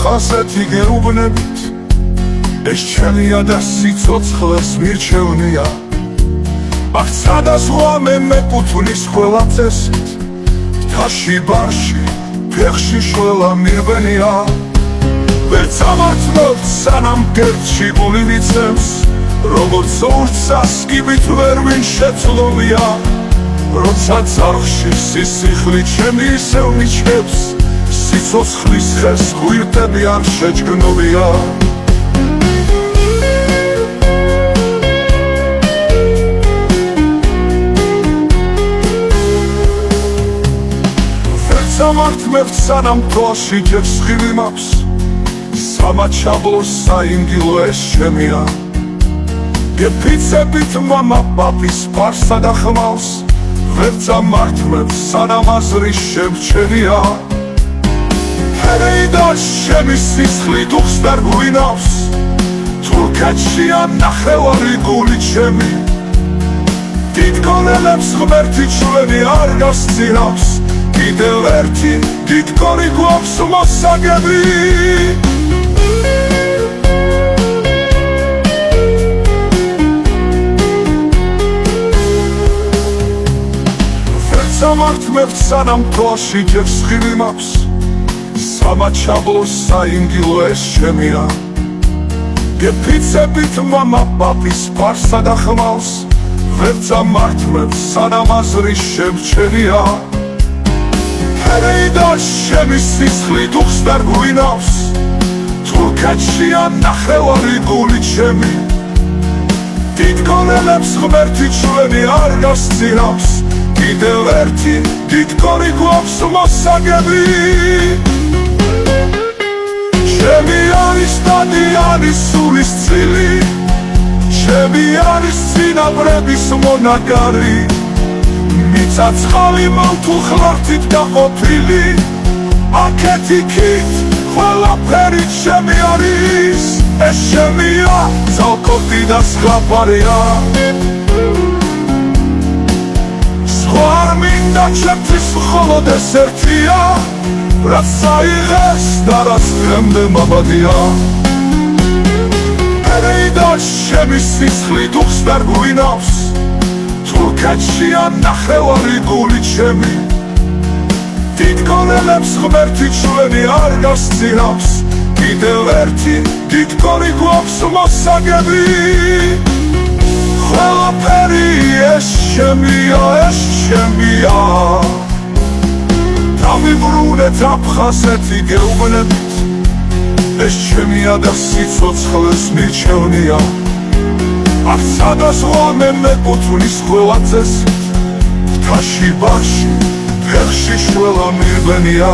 აფხაზეთი გეუბნებით ეს ჩემია და სიცოცხლეს მირჩევნია აღცა და ზღვა მე მეკუთვნის ყველა წესით მთაში ბარში ფეხში შველა მირბენია ვერ წამართმევთ სანამ გერდში გული მიცემს როგორც ურცას კიბით ვერ ვინ შეცლოვია როცა ძარღვში სისხლი ჩემი ისევ მიჩნევს სიცოცხლის ხეს ღვირდები არ შეჯგნობია ვერ წამართმევთ სანამ თვალში ჯერ სხივი მაქვს სამაჩაბლოს საინგილო ეს ჩემია გეფიცებით მამა პაპის ფარსა და ხმავს ვერ წამართმევთ სანამ აზრი შემჩენია ფერეიდა ჩემი სისხლი დუხს და რგვინავს თურქეთშია ნახევარი გული ჩემი დიდგორელებს ღმერთი ჩვენი არ გასწირავს კიდევ ერთი დიდგორი გვაქვს მოსაგები სამართმევთ სანამ თვალში ჯერ სხივი მაქვს სამაჩაბლოს საინგილო ეს ჩემია გეფიცებით მამა პაპის ფარსა და ხმავს ვერ წამართმევთ სანამ აზრი შემჩენია ფერეიდა ჩემი სისხლი დუხს და რგვინავს თურქეთშია ნახევარი გული ჩემი დიდგორელებს ღმერთი ჩვენი არ გასწირავს კიდევ ერთი დიდგორი გვაქვს მოსაგები ჩემი არის დადიანი სულის წილი ჩემი არის წინაპრების მონაგარი მიწაცხალი მოვთუხლართით დაყოფილი აქეთ იქით ყველაფერი ჩემი არის ეს ჩემია ძალკოტი და სხლაპარია არ მინდა ჩემთვის მხოლოდ ეს ერთია რაც საიღეს და რაც დღემდე მაბადია ფერეიდა ჩემი სისხლი დუხს და რგვინავს თურქეთშია ნახევარი გული ჩემი დიდგორელებს ღმერთი ჩვენი არ გასწირავს კიდევ ერთი დიდგორი გვაქვს მოსაგები ყველაფერი ეს ჩემია დამიბრუნეთ აფხაზეთი გეუბნებით ეს ჩემია და სიცოცხლეს მირჩევნია აღცა და ზღვა მე მეკუთვნის ყველა წესით მთაში ბარში ფეხში შველა მირბენია